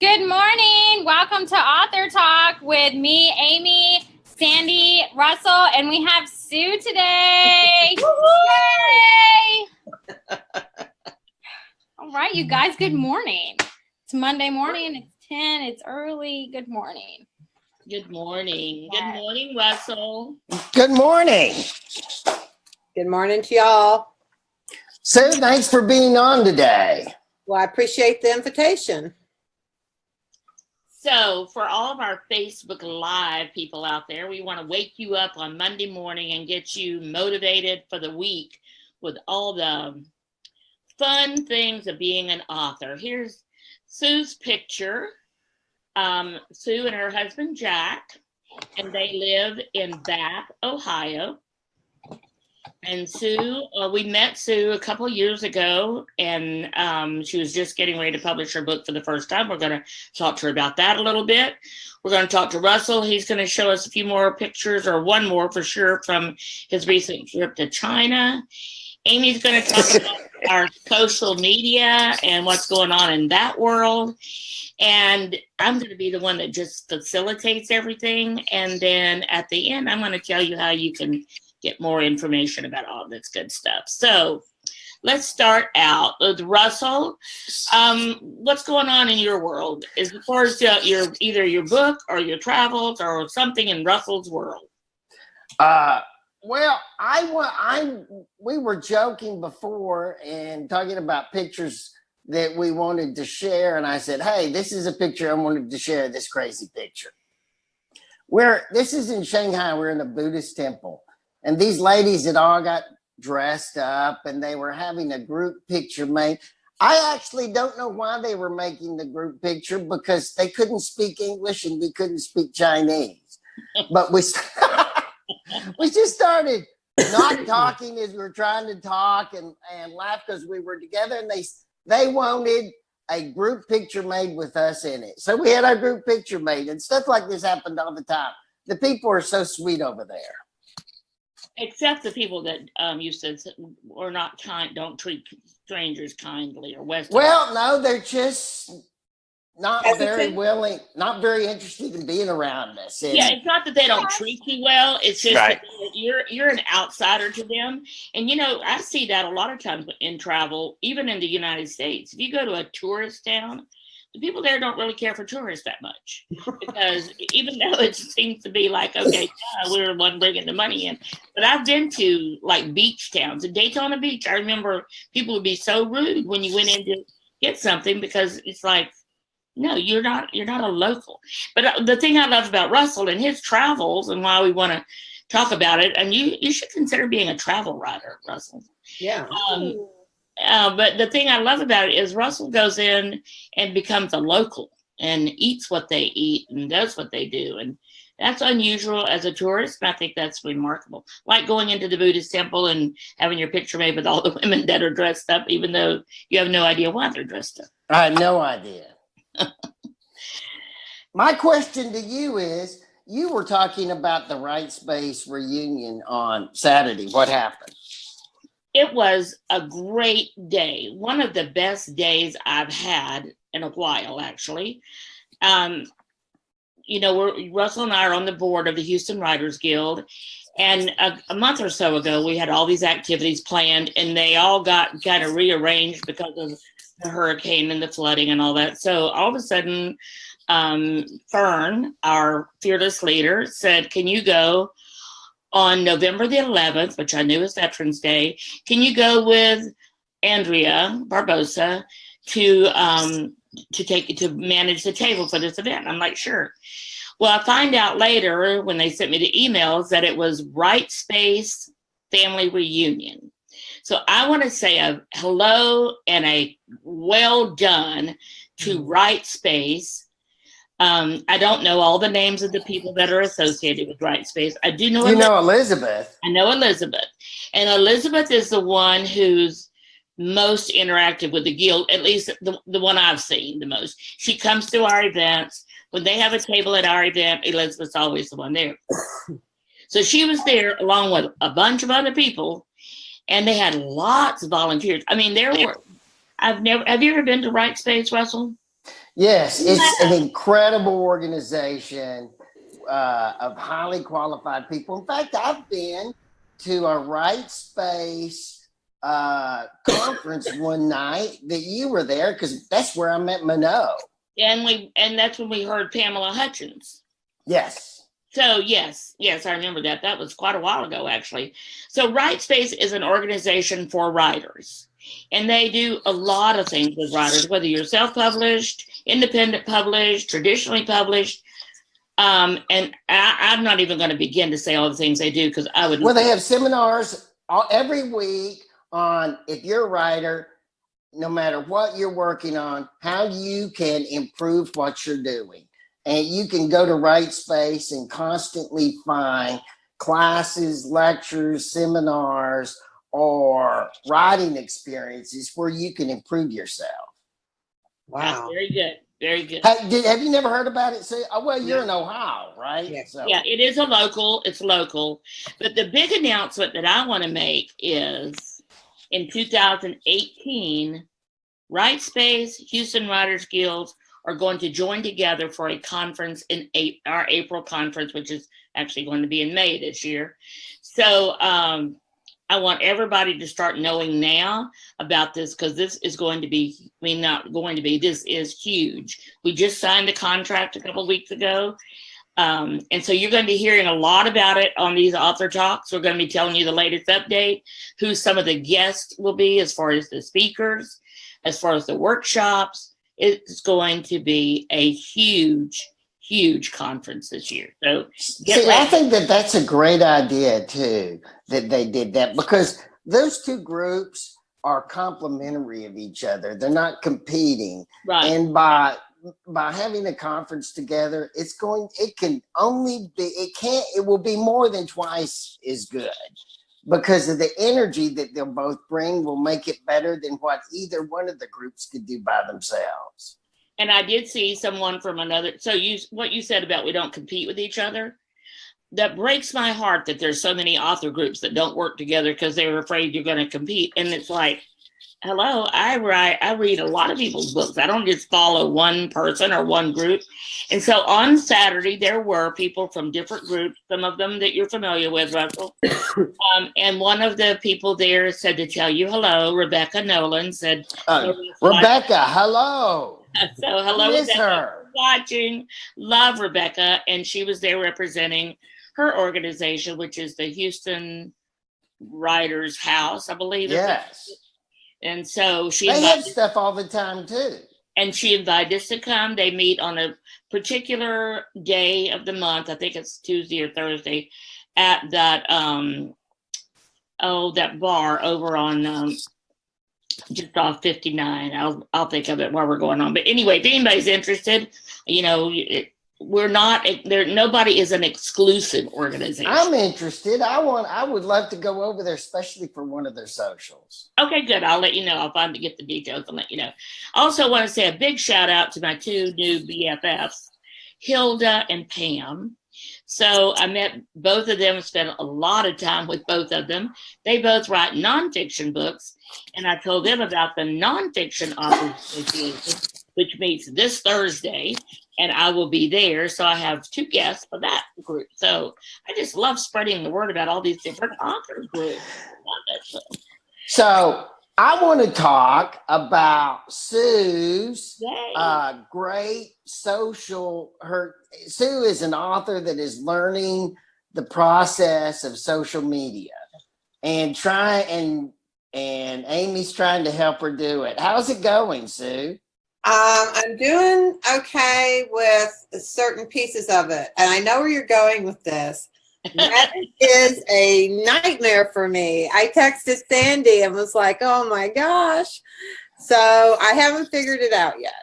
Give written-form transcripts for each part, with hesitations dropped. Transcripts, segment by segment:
Good morning. Welcome to AuthorTalk with me, Amy, Sandy, Russell, and we have Sue today. Yay! All right, you guys, good morning. It's Monday morning. It's 10. It's early. Good morning. Good morning. Good morning, Russell. Good morning. Good morning to y'all. Sue, thanks for being on today. Well, I appreciate the invitation. So for all of our Facebook Live people out there, we want to wake you up on Monday morning and get you motivated for the week with all the fun things of being an author. Here's Sue's picture. Sue and her husband, Jack, and they live in Bath, Ohio. And Sue, we met Sue a couple of years ago, and she was just getting ready to publish her book for the first time. We're going to talk to her about that a little bit. We're going to talk to Russell. He's going to show us a few more pictures, or one more for sure, from his recent trip to China. Amy's going to talk about our social media and what's going on in that world. And I'm going to be the one that just facilitates everything. And then at the end, I'm going to tell you how you can get more information about all this good stuff. So let's start out with Russell. What's going on in your world as far as either your book or your travels or something in Russell's world? Well, we were joking before and talking about pictures that we wanted to share. And I said, hey, this is a picture I wanted to share, this crazy picture. This is in Shanghai. We're in a Buddhist temple. And these ladies had all got dressed up and they were having a group picture made. I actually don't know why they were making the group picture, because they couldn't speak English and we couldn't speak Chinese. But we just started not talking as we were trying to talk and laugh because we were together, and they wanted a group picture made with us in it. So we had our group picture made, and stuff like this happened all the time. The people are so sweet over there. Except the people that you said are not kind, don't treat strangers kindly or Western. Well, no, they're just not very willing, not very interested in being around us. Yeah, it's not that they don't treat you well. It's just right. that you're an outsider to them. And, you know, I see that a lot of times in travel, even in the United States. If you go to a tourist town, the people there don't really care for tourists that much, because even though it seems to be like, okay, we're the one bringing the money in. But I've been to like beach towns. In Daytona Beach, I remember people would be so rude when you went in to get something, because it's like, no, you're not a local. But the thing I love about Russell and his travels, and why we want to talk about it, and you should consider being a travel writer, Russell. Yeah. But the thing I love about it is Russell goes in and becomes a local and eats what they eat and does what they do. And that's unusual as a tourist. And I think that's remarkable. Like going into the Buddhist temple and having your picture made with all the women that are dressed up, even though you have no idea why they're dressed up. I had no idea. My question to you is, you were talking about the Right Space reunion on Saturday. What happened? It was a great day. One of the best days I've had in a while, actually. You know, Russell and I are on the board of the Houston Writers Guild. And a month or so ago, we had all these activities planned, and they all got kind of rearranged because of the hurricane and the flooding and all that. So all of a sudden, Fern, our fearless leader, said, can you go on November the 11th, which I knew was Veterans Day, can you go with Andrea Barbosa to manage the table for this event? I'm like, sure. Well, I find out later when they sent me the emails that it was Right Space Family Reunion. So I want to say a hello and a well done to Right Space. I don't know all the names of the people that are associated with Right Space. I do know. You know Elizabeth. I know Elizabeth. And Elizabeth is the one who's most interactive with the guild, at least the one I've seen the most. She comes to our events. When they have a table at our event, Elizabeth's always the one there. So she was there along with a bunch of other people, and they had lots of volunteers. I mean, there were, have you ever been to Right Space, Russell? Yes, it's an incredible organization of highly qualified people. In fact, I've been to a Right Space conference one night that you were there, because that's where I met Minot. And that's when we heard Pamela Hutchins. Yes. So yes, I remember that. That was quite a while ago, actually. So Right Space is an organization for writers, and they do a lot of things with writers, whether you're self-published, independent published, traditionally published. And I'm not even going to begin to say all the things they do, because I would. Well, they have seminars every week on, if you're a writer, no matter what you're working on, how you can improve what you're doing. And you can go to Right Space and constantly find classes, lectures, seminars, or writing experiences where you can improve yourself. Wow. That's very good. Very good. Have you never heard about it? See, well, you're in Ohio, right? Yeah. So. Yeah, it is it's local. But the big announcement that I want to make is in 2018, Right Space, Houston Writers Guild are going to join together for a conference in our April conference, which is actually going to be in May this year. So I want everybody to start knowing now about this, because this is going to be, this is huge. We just signed a contract a couple of weeks ago. And so you're going to be hearing a lot about it on these author talks. We're going to be telling you the latest update, who some of the guests will be, as far as the speakers, as far as the workshops. It's going to be a huge conference this year. So I think that's a great idea too, that they did that, because those two groups are complementary of each other. They're not competing. Right. And by having a conference together, it will be more than twice as good, because of the energy that they'll both bring will make it better than what either one of the groups could do by themselves. And I did see someone from another, so what you said about we don't compete with each other, that breaks my heart, that there's so many author groups that don't work together because they're afraid you're going to compete. And it's like, hello, I read a lot of people's books. I don't just follow one person or one group. And so on Saturday, there were people from different groups, some of them that you're familiar with, Russell. And one of the people there said to tell you hello. Rebecca Nolan said, Rebecca, hello. So hello, Miss Rebecca, her. Watching. Love Rebecca. And she was there representing her organization, which is the Houston Writers House, I believe. Yes. And so they have stuff all the time too. And she invited us to come. They meet on a particular day of the month. I think it's Tuesday or Thursday, at that that bar over on just off 59. I'll think of it while we're going on. But anyway, if anybody's interested, we're not there. Nobody is an exclusive organization. I'm interested. I would love to go over there, especially for one of their socials. Okay, good. I'll let you know. I'll find to get the details and let you know. I also want to say a big shout out to my two new BFFs, Hilda and Pam. So I met both of them and spent a lot of time with both of them. They both write nonfiction books, and I told them about the Nonfiction Authors Association, which meets this Thursday, and I will be there. So I have two guests for that group. So I just love spreading the word about all these different author groups. So I want to talk about Sue's great social. Sue is an author that is learning the process of social media and Amy's trying to help her do it. How's it going, Sue? I'm doing okay with certain pieces of it. And I know where you're going with this. That is a nightmare for me. I texted Sandy and was like, oh my gosh. So I haven't figured it out yet.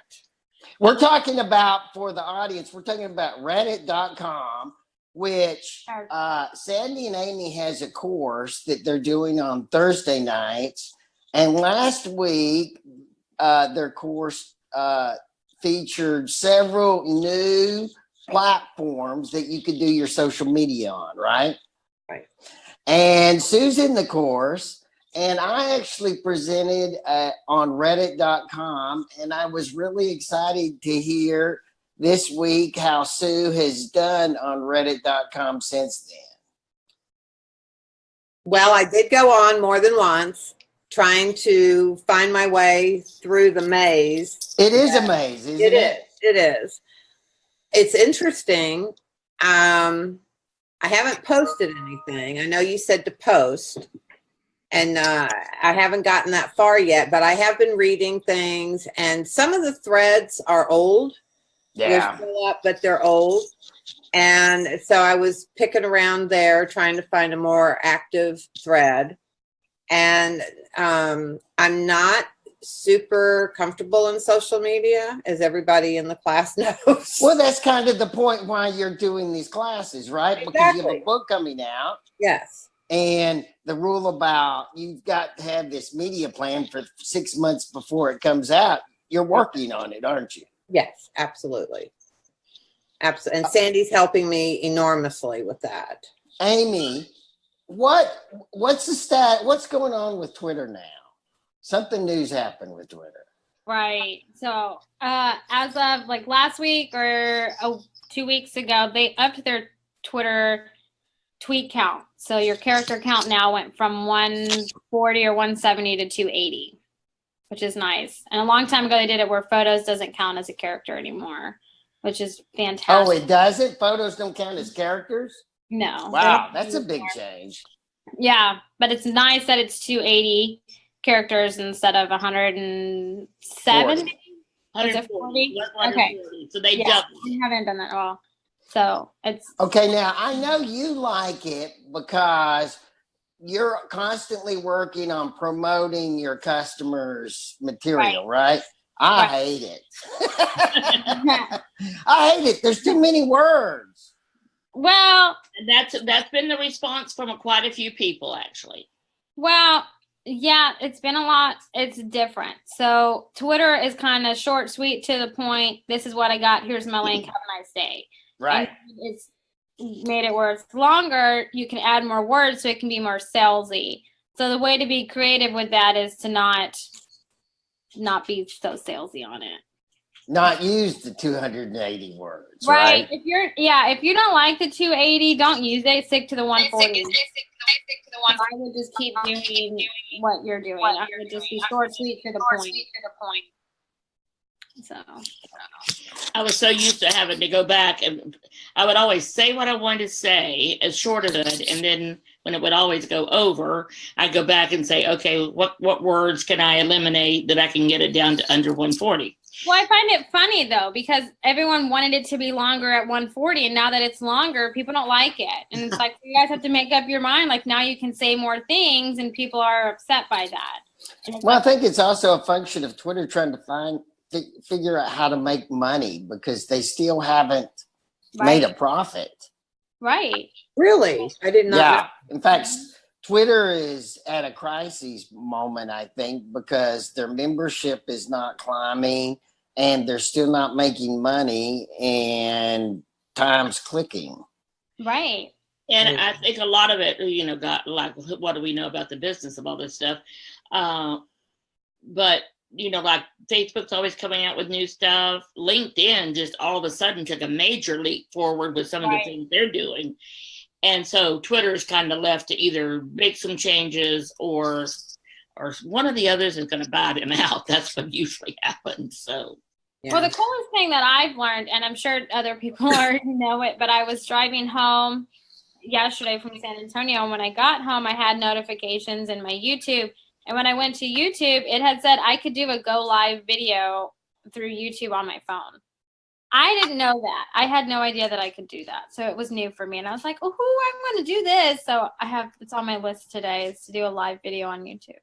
We're talking about, for the audience, we're talking about Reddit.com, which Sandy and Amy has a course that they're doing on Thursday nights. And last week, their course featured several new platforms that you could do your social media on, right? Right. And Sue's in the course, And I actually presented on reddit.com, and I was really excited to hear this week how Sue has done on reddit.com since then. Well, I did go on more than once trying to find my way through the maze. It is a maze, isn't it? It is. It's interesting. I haven't posted anything. I know you said to post, and I haven't gotten that far yet, but I have been reading things, and some of the threads are old. Yeah. They're still up, but they're old. And so I was picking around there trying to find a more active thread. And I'm not super comfortable in social media, as everybody in the class knows. Well, that's kind of the point why you're doing these classes, right? Exactly. Because you have a book coming out. Yes. And the rule about you've got to have this media plan for 6 months before it comes out. You're working on it, aren't you? Yes, absolutely. Absolutely. And Sandy's helping me enormously with that. Amy, what's the stat? What's going on with Twitter now? Something new's happened with Twitter. Right. So as of like last week or 2 weeks ago, they upped their Twitter tweet count. So your character count now went from 140 or 170 to 280, which is nice. And a long time ago, they did it where photos doesn't count as a character anymore, which is fantastic. Oh, it doesn't? Photos don't count as characters? No. Wow, that's a big change. Yeah, but it's nice that it's 280 characters instead of 170. 140. Okay. So they Yeah, doubled. we haven't done that at all. So it's Okay, now I know you like it because you're constantly working on promoting your customers' material, right? I hate it. I hate it. There's too many words. well, And that's been the response from quite a few people, actually. Well, yeah, it's been a lot. It's different. So Twitter is kind of short, sweet, to the point. This is what I got. Here's my link. Have a nice day. Right. And it's made it where it's longer. You can add more words so it can be more salesy. So the way to be creative with that is to not be so salesy on it. Not use the 280 words, Right. right? If you don't like the 280, don't use it. Stick to the 140. I would just keep doing what you're doing. I would just be short, sweet, to the point. So I was so used to having to go back, and I would always say what I wanted to say as short as it, and then when it would always go over, I'd go back and say, okay, what words can I eliminate that I can get it down to under 140? Well, I find it funny though, because everyone wanted it to be longer at 140, and now that it's longer, people don't like it. And it's like, you guys have to make up your mind. Like, now you can say more things, and people are upset by that. Well, I think it's also a function of Twitter trying to figure out how to make money because they still haven't made a profit. Right. Really? I did not know. Yeah. In fact, Twitter is at a crisis moment, I think, because their membership is not climbing and they're still not making money and time's clicking. Right. And I think a lot of it, got like, what do we know about the business of all this stuff? But, like Facebook's always coming out with new stuff. LinkedIn just all of a sudden took a major leap forward with some of the things they're doing. And so Twitter's kind of left to either make some changes or one of the others is going to buy them out. That's what usually happens. So. Yeah. Well, the coolest thing that I've learned, and I'm sure other people already know it, but I was driving home yesterday from San Antonio. And when I got home, I had notifications in my YouTube. And when I went to YouTube, it had said I could do a go live video through YouTube on my phone. I didn't know that. I had no idea that I could do that. So it was new for me. And I was like, oh, I'm going to do this. So it's on my list today is to do a live video on YouTube.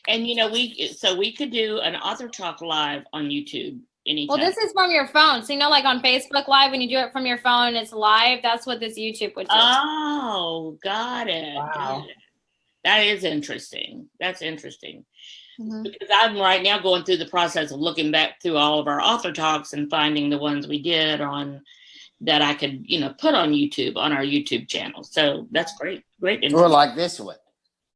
And, we could do an AuthorTalk live on YouTube anytime. Well, this is from your phone. So, like on Facebook Live, when you do it from your phone and it's live, that's what this YouTube would do. Oh, got it. Wow. Got it. That is interesting. That's interesting. Mm-hmm. Because I'm right now going through the process of looking back through all of our author talks and finding the ones we did on that I could, put on YouTube, on our YouTube channel. So that's great. Great. Or like this one.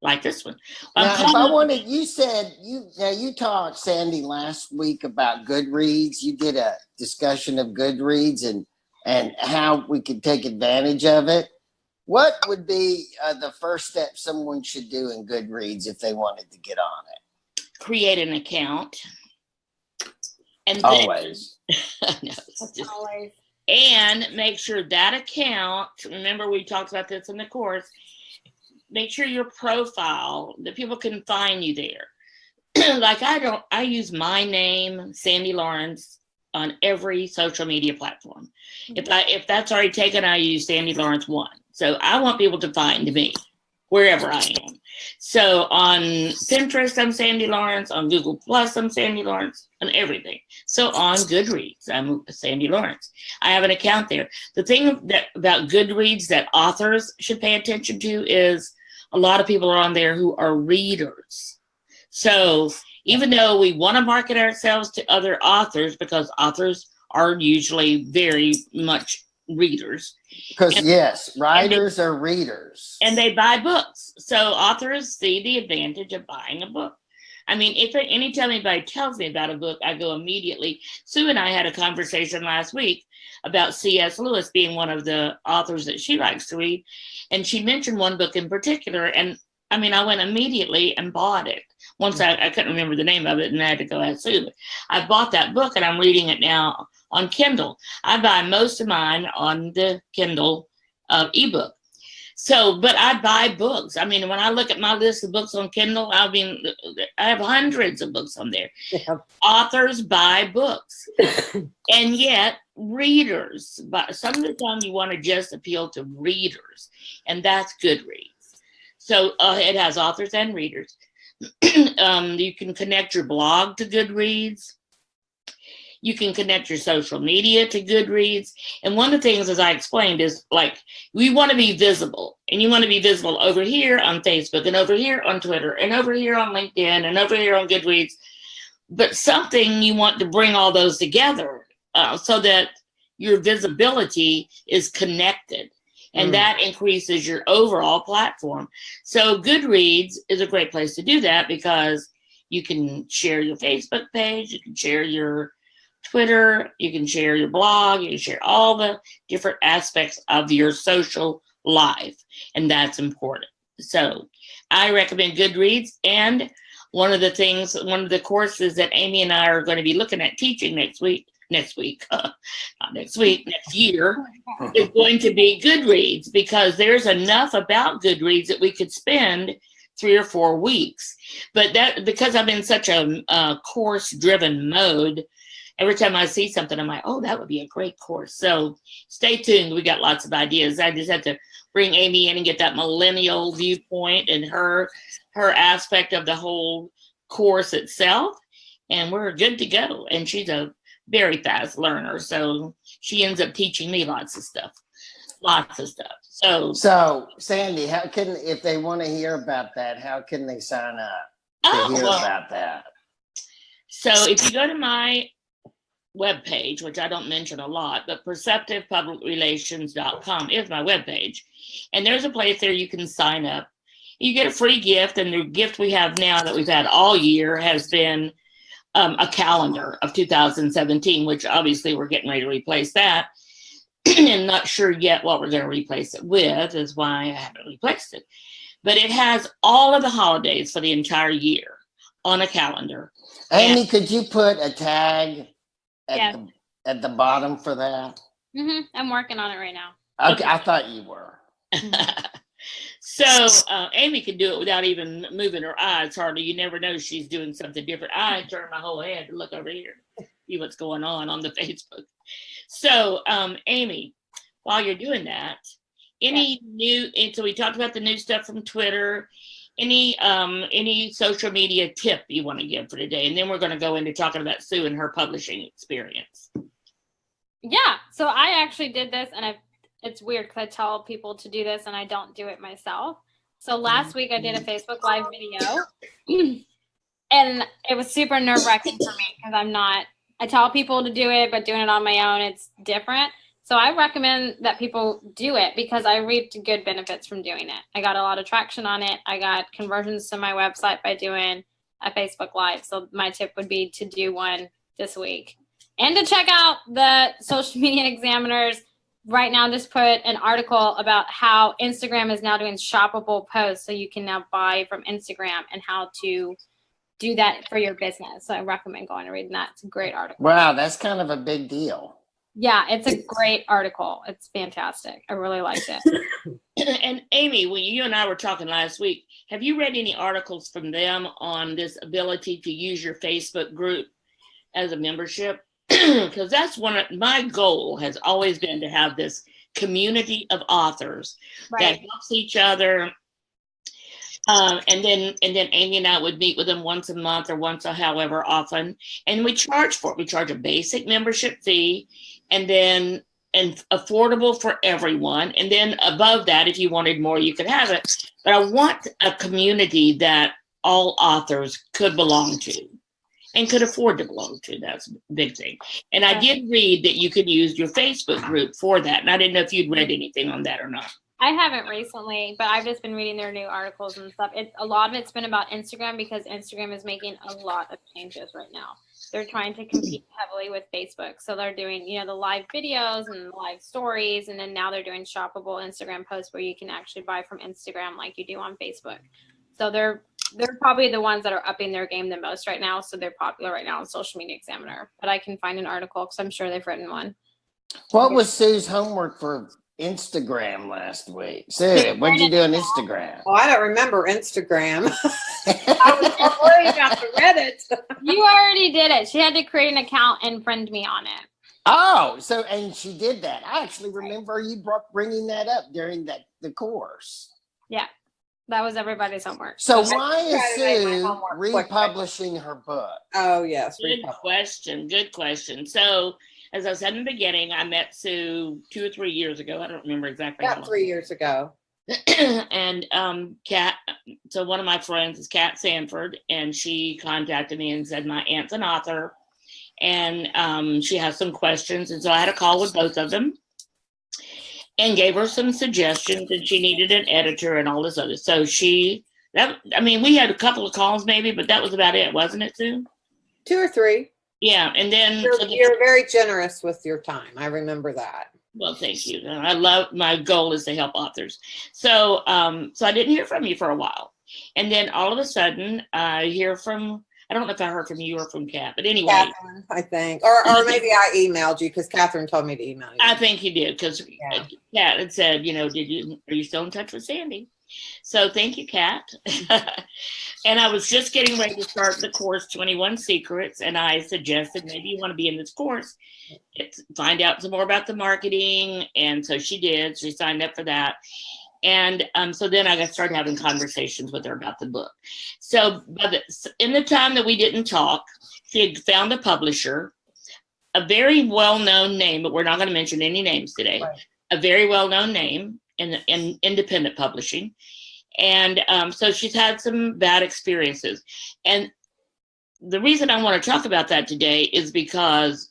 like this one. Now, if I wanted, you talked, Sandy, last week about Goodreads. You did a discussion of Goodreads and how we could take advantage of it. What would be the first step someone should do in Goodreads if they wanted to get on it? Create an account. And always. Always. And make sure that account, remember we talked about this in the course, make sure your profile, that people can find you there. Like I use my name, Sandy Lawrence, on every social media platform. If that's already taken, I use Sandy Lawrence 1. So I want people to find me wherever I am. So on Pinterest, I'm Sandy Lawrence. On Google Plus, I'm Sandy Lawrence, and everything. So on Goodreads, I'm Sandy Lawrence. I have an account there. The thing about Goodreads that authors should pay attention to is a lot of people are on there who are readers. So even though we want to market ourselves to other authors, because authors are usually very much readers. Because yes, writers are readers. And they buy books. So authors see the advantage of buying a book. I mean, anytime anybody tells me about a book, I go immediately. Sue and I had a conversation last week about C.S. Lewis being one of the authors that she likes to read. And she mentioned one book in particular. And I mean, I went immediately and bought it. Once I couldn't remember the name of it and I had to go ask Sue. I bought that book and I'm reading it now on Kindle. I buy most of mine on the Kindle ebook. So, but I buy books. I mean, when I look at my list of books on Kindle, I have hundreds of books on there. Yeah. Authors buy books. And yet readers, but some of the time you want to just appeal to readers, and that's Goodreads. So it has authors and readers. You can connect your blog to Goodreads. You can connect your social media to Goodreads. And one of the things, as I explained, is like we want to be visible. And you want to be visible over here on Facebook and over here on Twitter and over here on LinkedIn and over here on Goodreads. But something you want to bring all those together so that your visibility is connected. And that increases your overall platform. So Goodreads is a great place to do that because you can share your Facebook page, you can share your Twitter, you can share your blog, you can share all the different aspects of your social life. And that's important. So I recommend Goodreads. And one of the courses that Amy and I are going to be looking at teaching next year is going to be Goodreads, because there's enough about Goodreads that we could spend 3 or 4 weeks. But that, because I'm in such a course-driven mode, every time I see something, I'm like, oh, that would be a great course. So stay tuned. We got lots of ideas. I just have to bring Amy in and get that millennial viewpoint and her aspect of the whole course itself. And we're good to go. And she's a very fast learner. So she ends up teaching me lots of stuff. So Sandy, if they want to hear about that, how can they sign up to hear about that? So if you go to my webpage, which I don't mention a lot, but perceptivepublicrelations.com is my webpage. And there's a place there you can sign up. You get a free gift, and the gift we have now that we've had all year has been a calendar of 2017, which obviously we're getting ready to replace that. And not sure yet what we're going to replace it with, is why I haven't replaced it. But it has all of the holidays for the entire year on a calendar. Amy, could you put a tag at the bottom for that? I'm working on it right now. Okay, I thought you were. So Amy can do it without even moving her eyes hardly. You never know she's doing something different. I turn my whole head to look over here, see what's going on the Facebook. So Amy, while you're doing that, so we talked about the new stuff from Twitter, any social media tip you want to give for today? And then we're going to go into talking about Sue and her publishing experience. Yeah, so I actually did this, and it's weird because I tell people to do this and I don't do it myself. So last week I did a Facebook Live video and it was super nerve-wracking for me because I tell people to do it, but doing it on my own, it's different. So I recommend that people do it because I reaped good benefits from doing it. I got a lot of traction on it. I got conversions to my website by doing a Facebook Live. So my tip would be to do one this week. And to check out the Social Media Examiner's right now, just put an article about how Instagram is now doing shoppable posts. So you can now buy from Instagram and how to do that for your business. So I recommend going and reading that. It's a great article. Wow, that's kind of a big deal. Yeah, it's a great article. It's fantastic. I really liked it. And Amy, when you and I were talking last week, have you read any articles from them on this ability to use your Facebook group as a membership? Because that's one of my goal has always been to have this community of authors that helps each other. And then Amy and I would meet with them once a month or once or however often, and we charge for it. We charge a basic membership fee, and affordable for everyone. And then above that, if you wanted more, you could have it. But I want a community that all authors could belong to and could afford to belong to. That's a big thing. And I did read that you could use your Facebook group for that. And I didn't know if you'd read anything on that or not. I haven't recently, but I've just been reading their new articles and stuff. A lot of it's been about Instagram because Instagram is making a lot of changes right now. They're trying to compete heavily with Facebook. So they're doing, the live videos and live stories. And then now they're doing shoppable Instagram posts where you can actually buy from Instagram like you do on Facebook. So they're probably the ones that are upping their game the most right now. So they're popular right now on Social Media Examiner. But I can find an article because I'm sure they've written one. What was Sue's homework for Instagram last week? Sue, what did you do on Instagram? Oh, I don't remember Instagram. I was more worried about the Reddit. You already did it. She had to create an account and friend me on it. Oh, and she did that. I actually remember you bringing that up during the course. Yeah, that was everybody's homework. So why is Sue republishing her book? Oh, yes. Good question. So, as I said in the beginning, I met Sue 2 or 3 years ago. I don't remember exactly. About 3 years ago. And Kat, so one of my friends is Kat Sanford, and she contacted me and said, my aunt's an author, and she has some questions. And so I had a call with both of them and gave her some suggestions, and she needed an editor and all this other. So we had a couple of calls maybe, but that was about it, wasn't it, Sue? 2 or 3. Yeah, and then you're very generous with your time. I remember that. Well, thank you. My goal is to help authors. So I didn't hear from you for a while, and then all of a sudden I hear from. I don't know if I heard from you or from Kat, but anyway, Catherine, I think, or maybe I emailed you because Catherine told me to email you. I think you did because Kat had said, are you still in touch with Sandy? So thank you, Kat. And I was just getting ready to start the course 21 Secrets, and I suggested maybe you want to be in this course, find out some more about the marketing. And so she did. She signed up for that. And so then I started having conversations with her about the book. So in the time that we didn't talk, she had found a publisher, a very well-known name, but we're not going to mention any names today, right. A very well-known name in independent publishing. And so she's had some bad experiences. And the reason I want to talk about that today is because,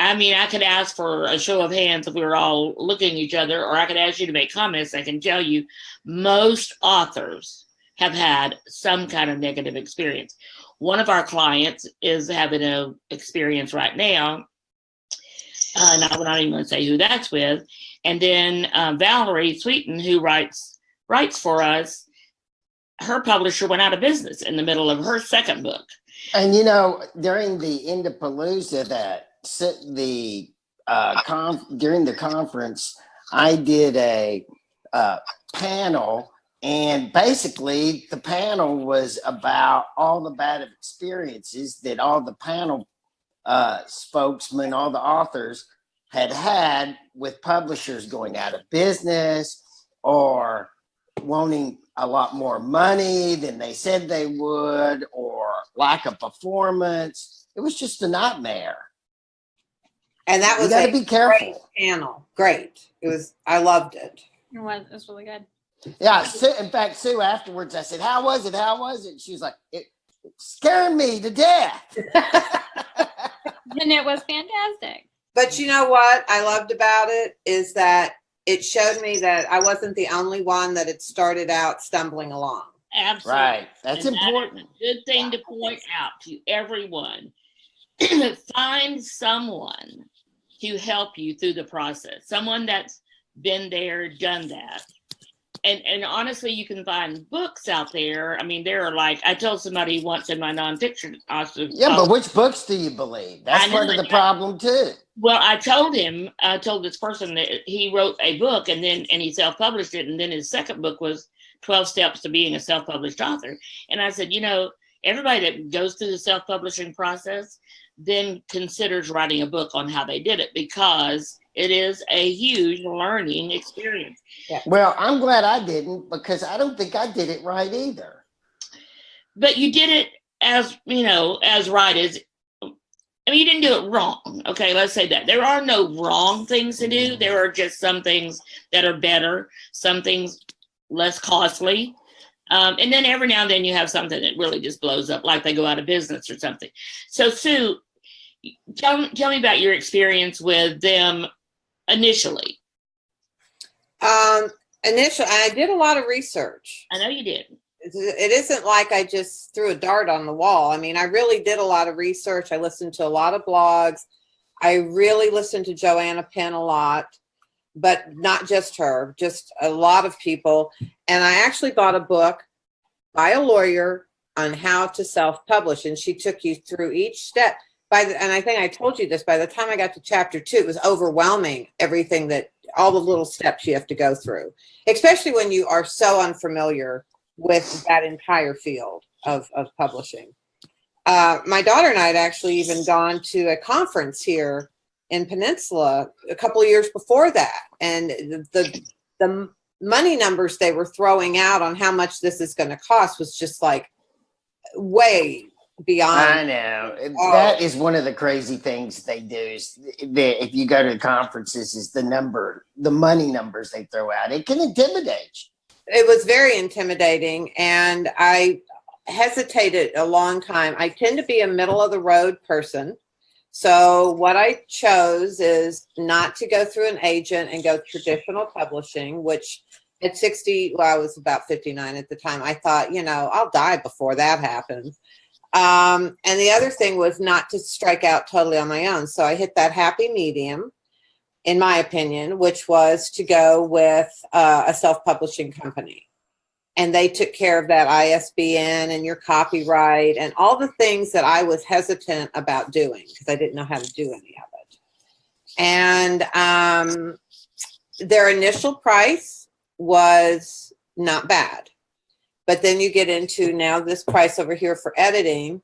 I could ask for a show of hands if we were all looking at each other, or I could ask you to make comments. I can tell you most authors have had some kind of negative experience. One of our clients is having an experience right now. And I'm not even going to say who that's with. And then Valerie Sweeten, who writes for us, her publisher went out of business in the middle of her second book. And during the Indapalooza during the conference, I did a panel, and basically the panel was about all the bad experiences that all the panel spokesmen, all the authors had with publishers going out of business or wanting a lot more money than they said they would, or lack of performance. It was just a nightmare. And that was be careful. Great panel. Great. It was. I loved it. It was really good. Yeah. In fact, Sue, afterwards, I said, "How was it? How was it?" She was like, "It scared me to death." And it was fantastic. But you know what I loved about it is that it showed me that I wasn't the only one that had started out stumbling along. Absolutely. Right. That's And important. that is a good thing to point out to everyone. Find someone to help you through the process. Someone that's been there, done that. And honestly, you can find books out there. I mean, there are like, I told somebody once in my nonfiction, Yeah, but which books do you believe? That's part of the problem too. Well, I told this person that he wrote a book and he self-published it. And then his second book was 12 Steps to Being a Self-Published Author. And I said, everybody that goes through the self-publishing process then considers writing a book on how they did it, because it is a huge learning experience. Yeah. Well, I'm glad I didn't, because I don't think I did it right either. But you did it as right as, you didn't do it wrong. Okay, let's say that. There are no wrong things to do. There are just some things that are better, some things less costly. And then every now and then you have something that really just blows up, like they go out of business or something. So Sue, tell me about your experience with them initially. Initially, I did a lot of research. I know you did. It isn't like I just threw a dart on the wall. I mean, I really did a lot of research. I listened to a lot of blogs. I really listened to Joanna Penn a lot, but not just her, just a lot of people. And I actually bought a book by a lawyer on how to self-publish. And she took you through each step. And I think I told you this, by the time I got to chapter 2, it was overwhelming, all the little steps you have to go through, especially when you are so unfamiliar with that entire field of publishing. My daughter and I had actually even gone to a conference here in Peninsula a couple of years before that. And the money numbers they were throwing out on how much this is going to cost was just like way beyond. I know. That is one of the crazy things they do, is if you go to conferences, is the money numbers they throw out. It can intimidate you. It was very intimidating, and I hesitated a long time. I tend to be a middle of the road person. So what I chose is not to go through an agent and go traditional publishing, which at 60, well, I was about 59 at the time. I thought, I'll die before that happens. And the other thing was not to strike out totally on my own. So I hit that happy medium, in my opinion, which was to go with a self-publishing company. And they took care of that ISBN and your copyright and all the things that I was hesitant about doing because I didn't know how to do any of it. And their initial price was not bad. But then you get into now this price over here for editing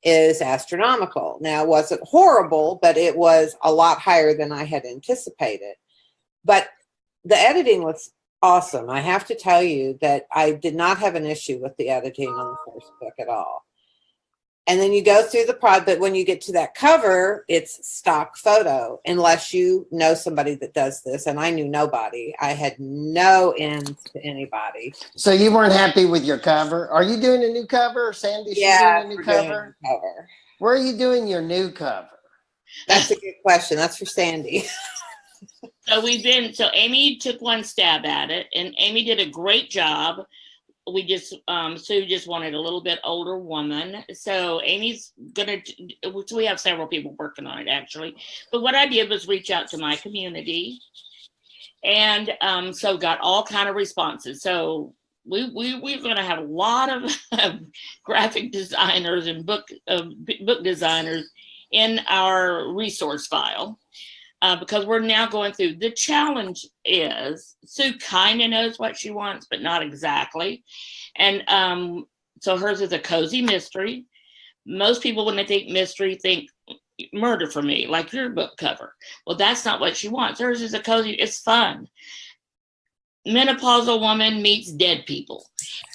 is astronomical. Now, it wasn't horrible, but it was a lot higher than I had anticipated. But the editing was awesome. I have to tell you that I did not have an issue with the editing on the first book at all. And then you go through the but when you get to that cover, it's stock photo, unless you know somebody that does this. And I knew nobody. I had no end to anybody. So you weren't happy with your cover? Are you doing a new cover, Sandy? Yeah, doing a new cover? Where are you doing your new cover? That's a good question. That's for Sandy. So Amy took one stab at it, and Amy did a great job. Sue just wanted a little bit older woman. So Amy's we have several people working on it actually. But what I did was reach out to my community, and so got all kind of responses. So we're going to have a lot of graphic designers and book designers in our resource file. Because we're now going through. The challenge is Sue kind of knows what she wants, but not exactly. And so hers is a cozy mystery. Most people, when they think mystery, think murder for me, like your book cover. Well, that's not what she wants. Hers is a cozy, it's fun. menopausal woman meets dead people.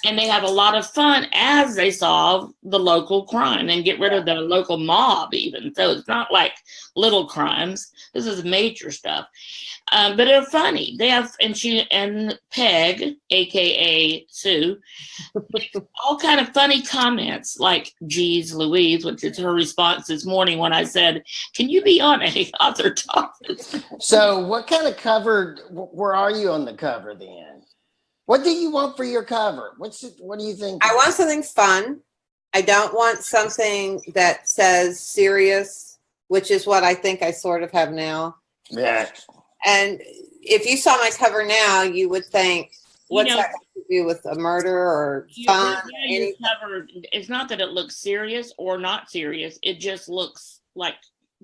And they have a lot of fun as they solve the local crime and get rid of the local mob even. So it's not like little crimes. This is major stuff. But they're funny. They have, and Peg, aka Sue, all kind of funny comments like "Geez Louise," which is her response this morning when I said, "Can you be on any other topic?" So, what kind of cover? Where are you on the cover then? What do you want for your cover? What do you think? I want something fun. I don't want something that says serious, which is what I think I sort of have now. Yeah. And if you saw my cover now, you would think, what's that got to do with a murder or fun? Your cover, it's not that it looks serious or not serious. It just looks like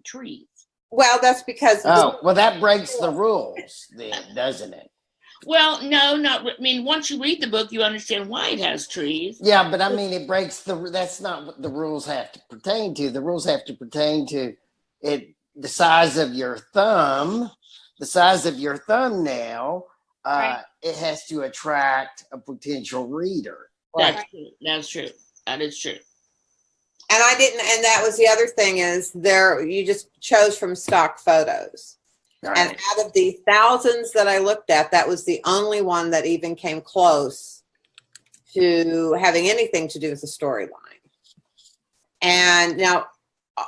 trees. Well, that's because. Well, that breaks the rules, then, doesn't it? Well, no, not. I mean, once you read the book, you understand why it has trees. Yeah, but I mean, it breaks that's not what the rules have to pertain to. The rules have to pertain to it. The size of your thumb. The size of your thumbnail, right. It has to attract a potential reader. That's true. That's true. That is true. And I didn't, and that was the other thing is you just chose from stock photos. Right. And out of the thousands that I looked at, that was the only one that even came close to having anything to do with the storyline. And now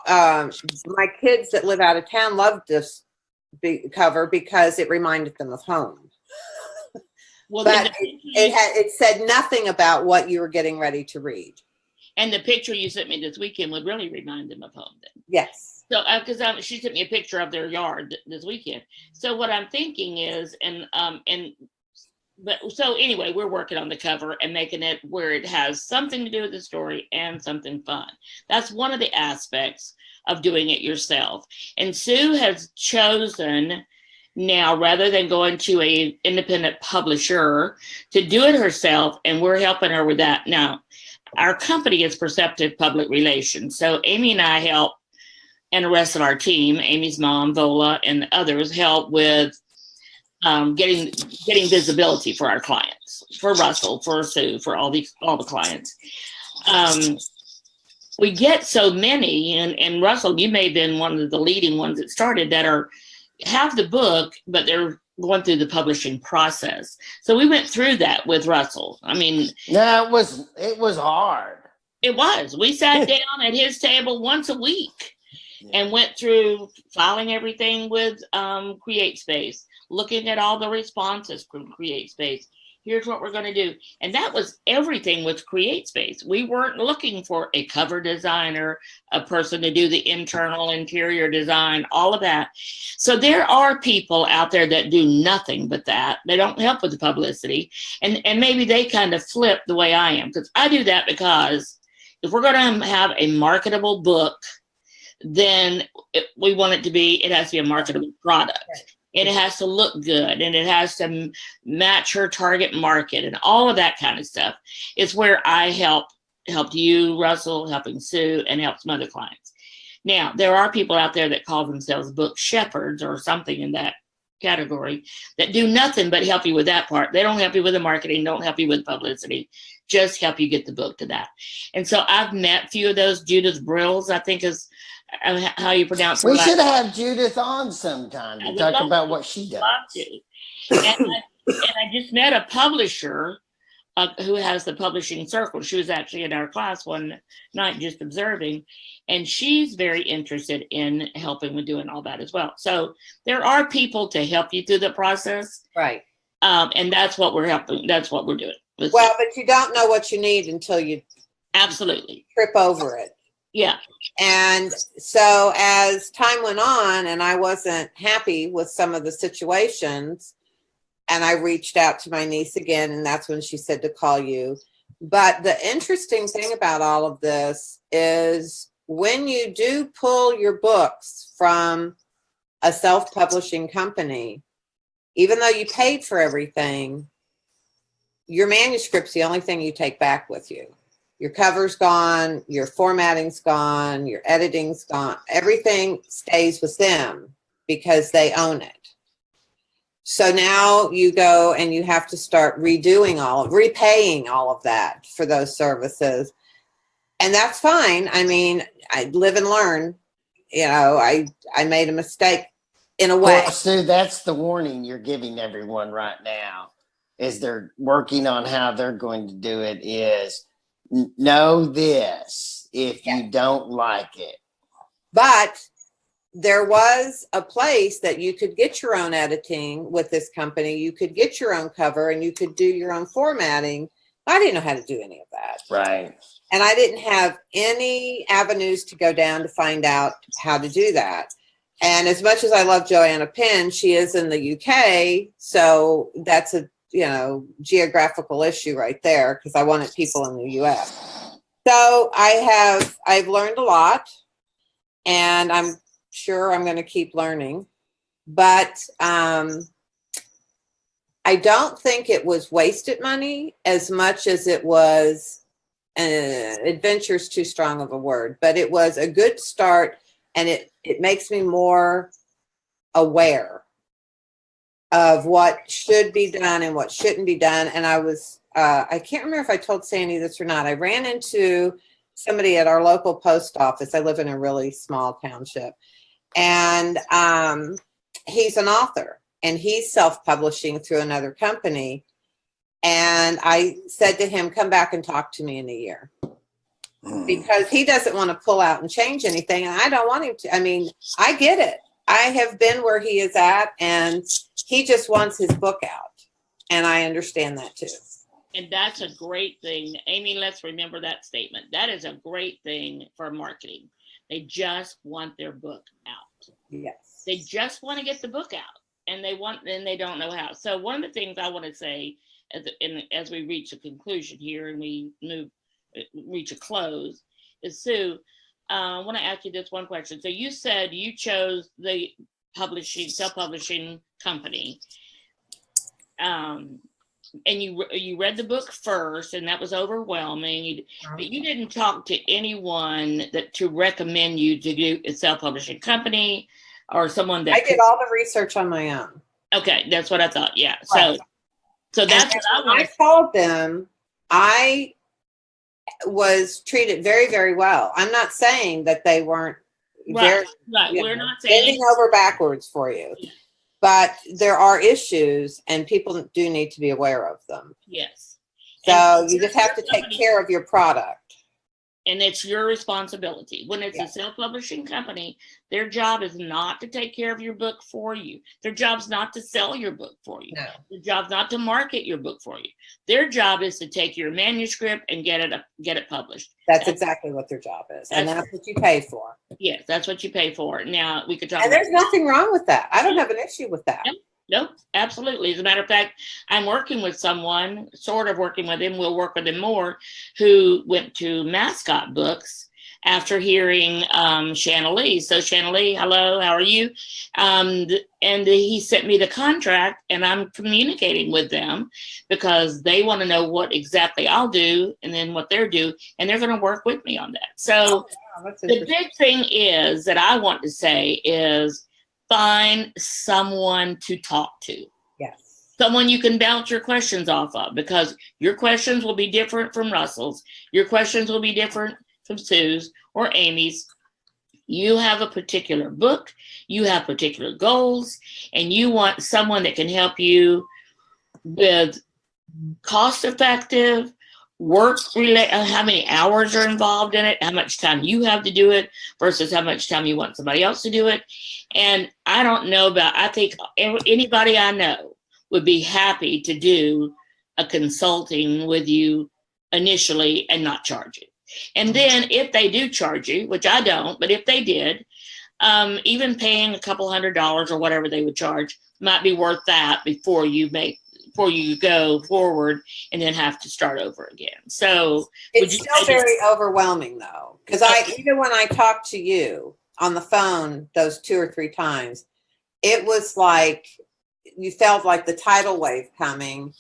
my kids that live out of town loved this cover because it reminded them of home. Well, but it said nothing about what you were getting ready to read. And the picture you sent me this weekend would really remind them of home then. Yes. So, because she sent me a picture of their yard this weekend. So what I'm thinking is, so anyway, we're working on the cover and making it where it has something to do with the story and something fun. That's one of the aspects of doing it yourself. And Sue has chosen now, rather than going to a independent publisher, to do it herself, and we're helping her with that. Now, our company is Perceptive Public Relations. So Amy and I help, and the rest of our team, Amy's mom, Vola, and others help with getting visibility for our clients, for Russell, for Sue, for all the clients. We get so many, and Russell, you may have been one of the leading ones that started that have the book, but they're going through the publishing process. So we went through that with Russell. I mean, yeah, it was hard. It was. We sat down at his table once a week and went through filing everything with CreateSpace, looking at all the responses from CreateSpace. Here's what we're going to do. And that was everything with CreateSpace. We weren't looking for a cover designer, a person to do the interior design, all of that. So there are people out there that do nothing but that. They don't help with the publicity. And maybe they kind of flip the way I am, because I do that because if we're going to have a marketable book, then we want it has to be a marketable product. Right. And it has to look good, and it has to match her target market, and all of that kind of stuff. It's where I helped you, Russell, helping Sue, and help some other clients. Now, there are people out there that call themselves book shepherds or something in that category that do nothing but help you with that part. They don't help you with the marketing, don't help you with publicity, just help you get the book to that. And so I've met a few of those. Judith Brills, I think, is how you pronounce it. We should have Judith on sometime to talk about what she does. And I just met a publisher who has the publishing circle. She was actually in our class one night just observing, and she's very interested in helping with doing all that as well. So there are people to help you through the process. Right. And that's what we're helping. That's what we're doing. Well, but you don't know what you need until you absolutely trip over it. Yeah. And so as time went on and I wasn't happy with some of the situations, and I reached out to my niece again, and that's when she said to call you. But the interesting thing about all of this is when you do pull your books from a self-publishing company, even though you paid for everything, your manuscript's the only thing you take back with you. Your cover's gone, your formatting's gone, your editing's gone. Everything stays with them because they own it. So now you go and you have to start repaying all of that for those services. And that's fine. I mean, I live and learn. You know, I made a mistake in a way. Well, Sue, that's the warning you're giving everyone right now, is they're working on how they're going to do it, is know this if you don't like it. But there was a place that you could get your own editing with this company. You could get your own cover and you could do your own formatting. I didn't know how to do any of that. Right. And I didn't have any avenues to go down to find out how to do that. And as much as I love Joanna Penn, she is in the UK. So that's a, you know, geographical issue right there, because I wanted people in the US. So I've learned a lot, and I'm sure I'm going to keep learning. But I don't think it was wasted money as much as it was, adventure's too strong of a word, but it was a good start, and it makes me more aware of what should be done and what shouldn't be done. And I was, I can't remember if I told Sandy this or not. I ran into somebody at our local post office. I live in a really small township, and he's an author, and he's self-publishing through another company. And I said to him, come back and talk to me in a year, because he doesn't want to pull out and change anything. And I don't want him to. I mean, I get it. I have been where he is at, and he just wants his book out. And I understand that too. And that's a great thing. Amy, let's remember that statement. That is a great thing for marketing. They just want their book out. Yes. They just want to get the book out, and they don't know how. So one of the things I want to say as we reach a conclusion here and we reach a close is, Sue, I want to ask you this one question. So you said you chose the self-publishing company, and you read the book first, and that was overwhelming. But you didn't talk to anyone to recommend you to do a self-publishing company, or someone that I did all the research on my own. Okay, that's what I thought. Yeah. Right. So that's what I called them. I was treated very, very well. I'm not saying that they weren't right. We're not saying bending over backwards for you, but there are issues, and people do need to be aware of them. Yes. So you just have to take care of your product. And it's your responsibility. When it's a self-publishing company, their job is not to take care of your book for you. Their job's not to sell your book for you. No. Their job's not to market your book for you. Their job is to take your manuscript and get it published. That's exactly what their job is. And that's what you pay for. Yes, that's what you pay for. Now we could talk And there's nothing wrong with that. I don't have an issue with that. No, absolutely. As a matter of fact, I'm working with someone, sort of working with him, we'll work with him more, who went to Mascot Books after hearing Shanna Lee. So Shanna Lee, hello, how are you? And he sent me the contract, and I'm communicating with them because they want to know what exactly I'll do and then what they're due, and they're going to work with me on that. So the big thing is that I want to say is, find someone to talk to. Yes. Someone you can bounce your questions off of, because your questions will be different from Russell's. Your questions will be different from Sue's or Amy's. You have a particular book, you have particular goals, and you want someone that can help you with cost-effective, how many hours are involved in it, how much time you have to do it versus how much time you want somebody else to do it. And I think anybody I know would be happy to do a consulting with you initially and not charge you. And then if they do charge you, which I don't, but if they did, even paying a couple $100 or whatever they would charge might be worth that before you go forward and then have to start over again. So it's still very overwhelming though, because even when I talked to you on the phone those 2 or 3 times, it was like you felt like the tidal wave coming.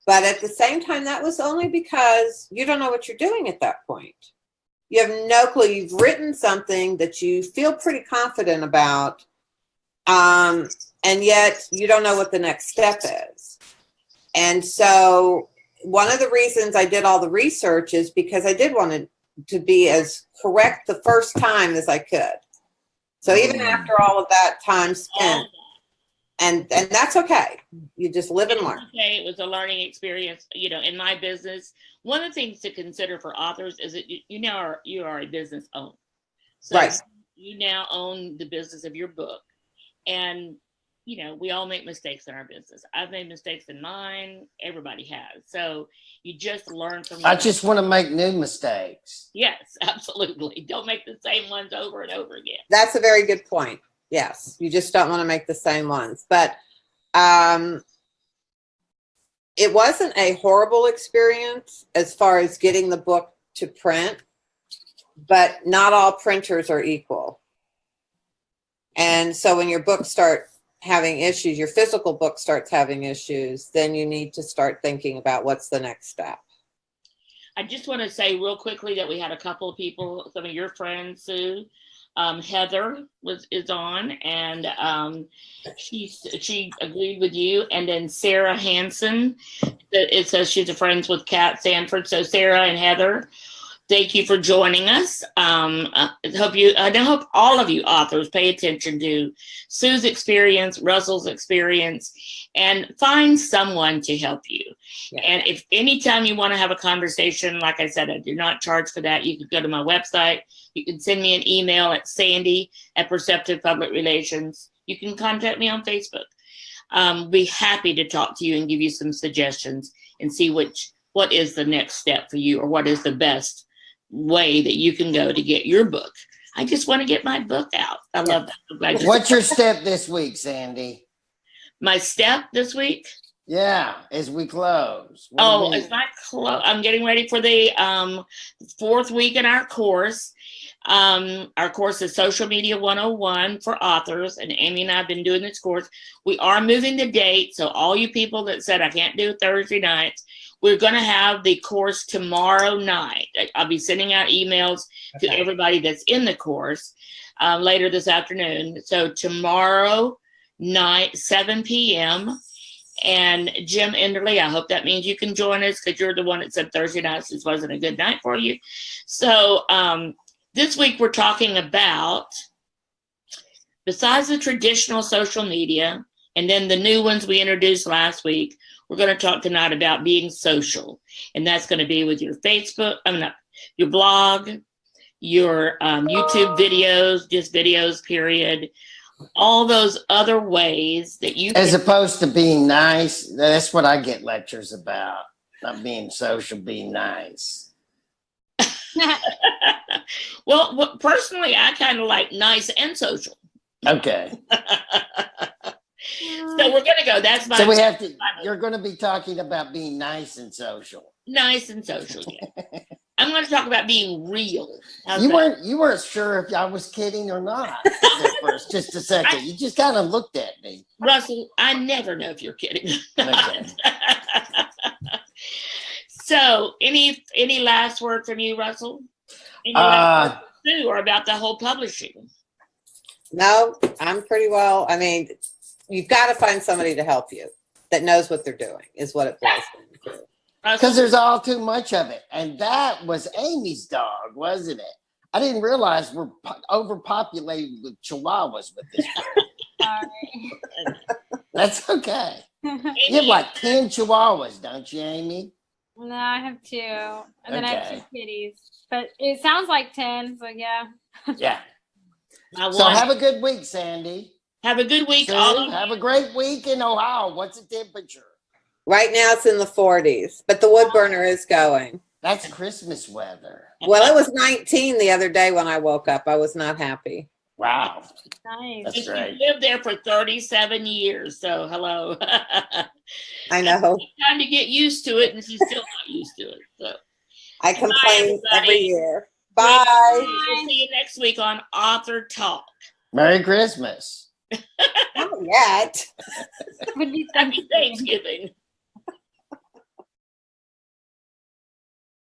But at the same time, that was only because you don't know what you're doing at that point. You have no clue. You've written something that you feel pretty confident about. and yet you don't know what the next step is. And so one of the reasons I did all the research is because I did want to be as correct the first time as I could. So even after all of that time spent, and that's okay. You just live and learn. Okay, it was a learning experience. In my business, one of the things to consider for authors is that you are a business owner. So right. You now own the business of your book. And, we all make mistakes in our business. I've made mistakes in mine. Everybody has. So you just learn from I just want to make new mistakes. Yes, absolutely. Don't make the same ones over and over again. That's a very good point. Yes. You just don't want to make the same ones. But it wasn't a horrible experience as far as getting the book to print, but not all printers are equal. And so when your books start having issues, your physical book starts having issues, then you need to start thinking about what's the next step. I just want to say real quickly that we had a couple of people, some of your friends, Sue, Heather is on, and she agreed with you, and then Sarah Hansen. It says she's a friends with Kat Sanford. So Sarah and Heather, thank you for joining us. I hope all of you authors pay attention to Sue's experience, Russell's experience, and find someone to help you. Yeah. And if anytime you want to have a conversation, like I said, I do not charge for that. You can go to my website. You can send me an email at Sandy@Perceptive Public Relations. You can contact me on Facebook. Be happy to talk to you and give you some suggestions and see what is the next step for you, or what is the best way that you can go to get your book. I just want to get my book out. I love that. What's your step this week, Sandy? My step this week? Yeah, as we close. It's not close. I'm getting ready for the 4th week in our course. Our course is Social Media 101 for authors, and Amy and I have been doing this course. We are moving the date, so all you people that said I can't do Thursday nights, we're going to have the course tomorrow night. I'll be sending out emails to everybody that's in the course later this afternoon. So tomorrow night, 7 p.m. And Jim Enderley, I hope that means you can join us, because you're the one that said Thursday nights this wasn't a good night for you. So this week we're talking about, besides the traditional social media and then the new ones we introduced last week, we're going to talk tonight about being social. And that's going to be with your Facebook, your blog, your YouTube videos, just videos, period. All those other ways that you As opposed to being nice. That's what I get lectures about. Not being social, being nice. Well, personally, I kind of like nice and social. Okay. So we're going to go. That's my. So we have to. You're going to be talking about being nice and social. Nice and social. Yeah. I'm going to talk about being real. You weren't sure if I was kidding or not at first. Just a second. You just kind of looked at me. Russell, I never know if you're kidding. Okay. So, any last word from you, Russell? Any last word from Sue, or about the whole publishing? No, I'm pretty well. I mean, you've got to find somebody to help you that knows what they're doing, is what it boils down to. Because there's all too much of it. And that was Amy's dog, wasn't it? I didn't realize we're overpopulated with chihuahuas with this. That's okay. You have like 10 chihuahuas, don't you, Amy? No, I have 2. And then I have 2 kitties. But it sounds like 10, so yeah. Yeah. So have a good week, Sandy. Have a good week. Have a great week in Ohio. What's the temperature? Right now it's in the 40s, but the wood burner is going. That's Christmas weather. Well, it was 19 the other day when I woke up. I was not happy. Wow. Nice. That's right. You lived there for 37 years, so hello. I know. It's time to get used to it, and she's still not used to it. So I complain every year. Bye. We'll see you next week on AuthorTalk. Merry Christmas. Not yet. Would be Happy Thanksgiving.